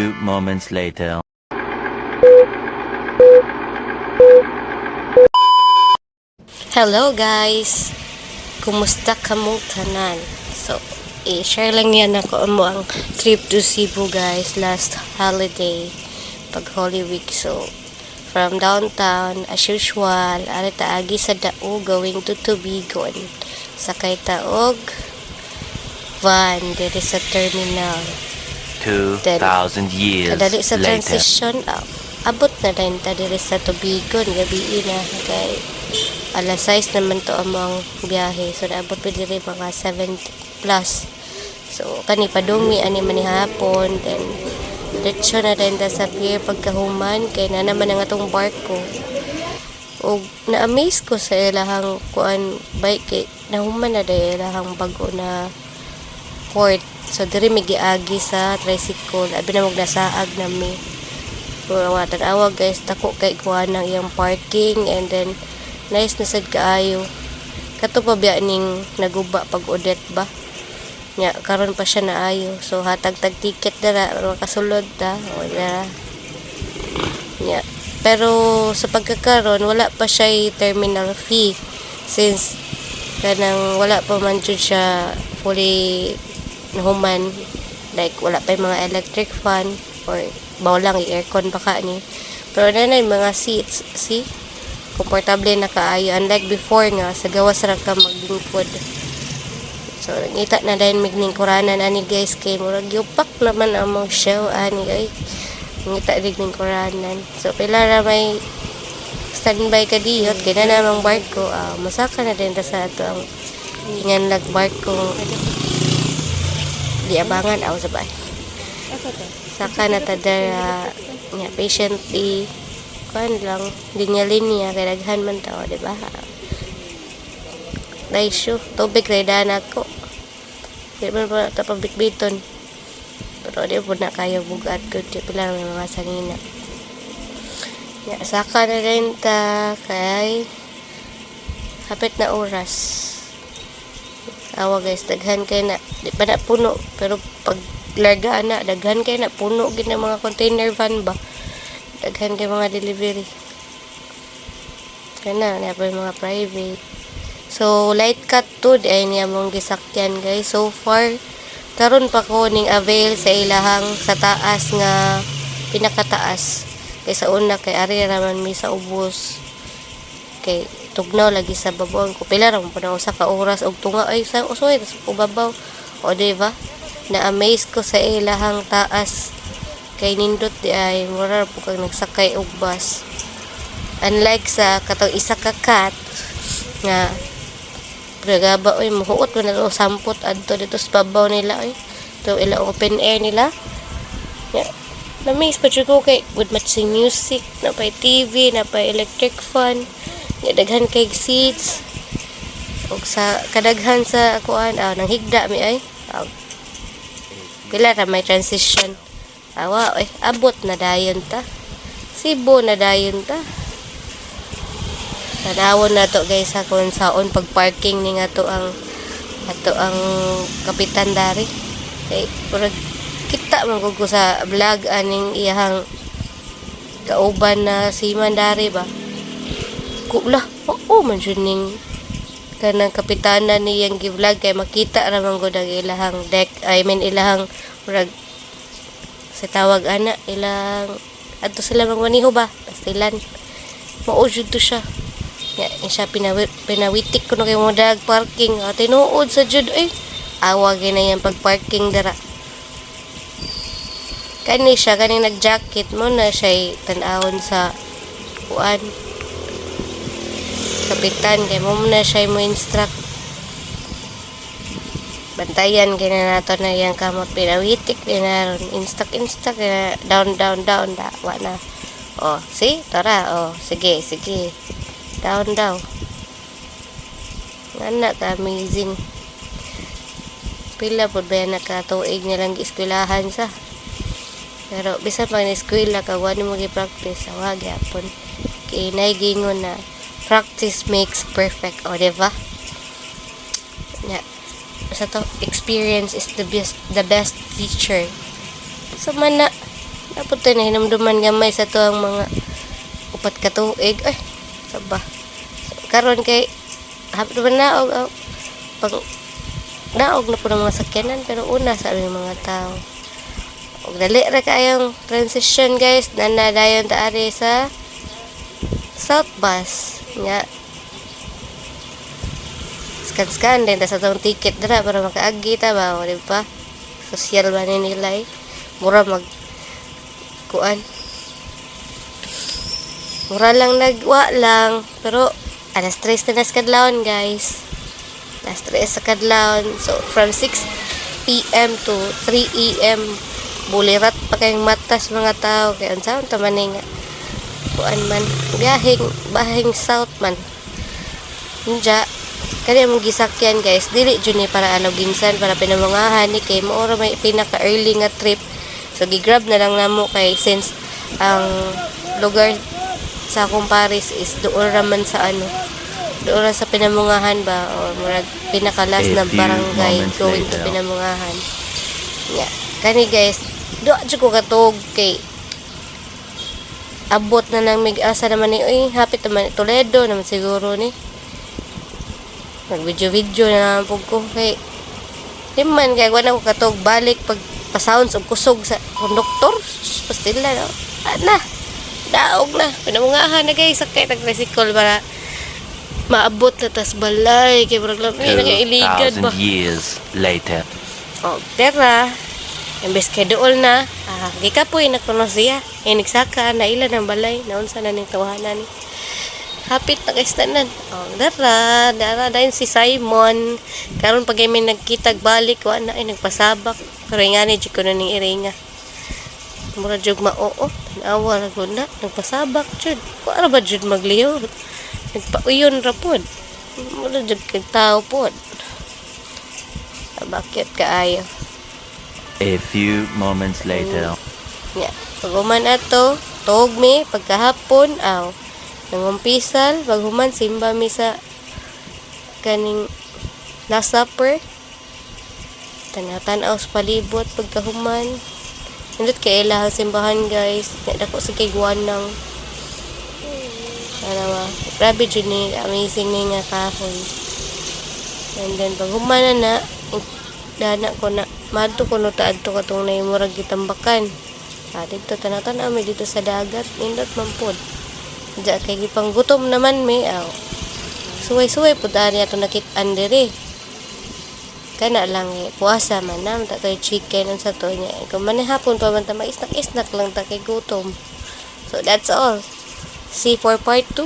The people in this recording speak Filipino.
few moments later. Hello guys! Kumusta kamong tanan? So, i-share lang yan ako mo ang trip to Cebu guys last holiday pag Holy Week. So, from downtown as usual, ari taagi sa Dao going to Tubigon. Sakay taog van diri sa terminal. 2,000 years Kadali sa later. transition, abot na rin ta diri sa Tubigon, gabi na kay alas 6 naman to among biyahe. So naabot pa diri mga 70 plus. So kani padumi ani man ni hapon, then diretso na rin ta sa pier pagkahuman kay na naman ang atong barko. O na-amaze ko sa ilahang kuan bike kay nahuman na dahil ilahang bago na port. So diri mi giagi sa tricycle, abi na magnasaag nami. So awatan awag guys, tako kay kuan ng iyang parking, and then nice na sad kaayo. Kato pa biya ning naguba pag udet ba. Nya karon pa siya naayo. So hatag tag ticket dara makasulod ta o dara. Nya pero sa pagkakaron wala pa siya terminal fee since kanang wala pa man jud siya fully nahuman, like wala pa yung mga electric fan or bawlang i-aircon baka ni, pero na yung mga seats, see, komportable na kaayo, unlike before nga sa gawas ra ka maglingkod. So nangita na dahil migning kuranan ani guys kay murag yupak naman ang mga show ani guys, nangita ning kuranan. So pila ra may standby ka diyot kay na namang barko, masaka na din ta sa ato ang ingan lag barko di abangan aw sabay. Saka na tadara nya patiently kuan lang linya-linya kay daghan man tao, di ba? Daisyo tubig redan ako. Di man pa ta pabitbiton. Pero di po na kayo bugat gud di pila may mga sangina. Nya saka na rin ta kay hapit na oras. Awa guys, daghan kay na di pa na puno, pero pag larga na daghan kay na puno gid na mga container van ba, daghan kay mga delivery kana na pa mga private. So light cut to ay niya mong gisakyan guys. So far karon pa ko ning avail sa ilahang sa taas nga pinakataas kay sa una kay ari raman mi sa ubos kay tugnaw lagi sa babaw ko pila ra mo pa na usa ka oras og tunga ay sa usoy sa ubabaw o diba na amaze ko sa ilahang taas kay nindot di ay mura po kag nagsakay og bus, unlike sa katong isa ka cat nga pragaba oy muhuot man na sampot adto dito sa babaw nila oy to ila open air nila. Na-amaze pa jud ko kay with matching music na pay TV na pay electric fan. Daghan kay seats ug sa kadaghan sa kuan nang higda mi ay pila ra may transition awa abot na dayon ta Cebu na dayon ta. Tanawon na to guys sa kung saon pag parking ni nga to ang kapitan dari kay purag kita man ko sa vlog aning iyang kauban na si Mandari ba kula oo man jud ning kanang kapitanan niyang gi-vlog kay makita ra man gud ang ilahang deck, I mean ilahang murag sa tawag ana ilang adto sila magmaniho ba pastilan mao jud to siya nya siya pinawitik kuno kay mo dag parking tinuod sa jud awa gina yang pag-parking dara kani siya kani nag-jacket mo na siya tan-awon sa kuan kapitan kay mo na siya mo instruct bantayan kina nato na yang kamot pinawitik din na instruct down da wala see tara sige down daw ngana ka amazing pila pud ba nakatuig nilang eskwelahan sa pero bisan pag na-eskwela ka wala mo gi-practice awag yapon kay naigingon na practice makes perfect, o diba? Yeah. Sa to, experience is the best teacher. So man na Tapos tayo na hinumduman gamay sa to ang mga upat ka tuig. Ay, saba. Karon kay hapit naman naog. Pag naog na po ng mga sakyanan, pero una sa aming mga tao. Og dali ra kayong transition guys, nanadayon ta ari sa South Bus. Nga. Scan din ta sa tong ticket dira para makaagi ta ba, o di ba? Social ba ni nila eh. Mura mag kuan. Mura lang nagwa lang, pero alas 3 na sa kadlawon guys. Alas 3 sa kadlawon. So from 6 PM to 3 AM bulirat pa kayong matas mga tao kay unsaon ta man nga kuan man bahing south man. Unja kani among gisakyan guys, dili jud ni para ano ginsan para pinamungahan ni kay mao ra may pinaka early nga trip. So gigrab na lang namo kay since ang lugar sa akong Paris is doon raman sa ano, doon ra sa pinamungahan ba or murag pinakalas na barangay going to pinamungahan. Yeah. Kani guys, do jud ko katog kay abot na lang mig asa naman ni oy hapit naman Toledo naman siguro ni. Nag video na lang pug ko kay liman kay wala ko katog balik pag pa-sounds og kusog sa konduktor pastila no. Ana daog na pinamungahan na guys sakay tag tricycle para maabot na tas balay kay murag lang nagailigan ba 2,000 years later. oh tera imbes kay dool na gikapoy na kuno siya nagsaka na ila ng balay naunsa na ning tawanan ni hapit na guys tanan dara dayon si Simon karon pag may nagkitag balik wa na ay nagpasabak pero nga ni jud kuno ning iringa mura jud maoo tanawa ra gud na nagpasabak jud ko ara ba jud magliyo nagpauyon ra pod mura jud kag tao pod bakit kaayo. A few moments later. Yeah. Pag-human ato, tuog mi, pagkahapon, nangumpisal, pag-human, simba mi sa kaning last supper. Tanatan-aw sa palibot, pagkahuman. Nandot kay ilahang simbahan, guys. Nadako sa kiguan ng grabe dyan ni, amazing ni nga kahoy. And then, pag-human na, dana ko na madto ko no taadto katong naimurag gitambakan dito tanatan ami dito sa dagat nindot man pod ja kay gipang gutom naman mi suway-suway pud ani ato nakit-an diri kana lang puasa man nam ta kay chicken unsa to nya kung man hapon pa man ta maisnak-isnak lang ta kay gutom so that's all see for part 2.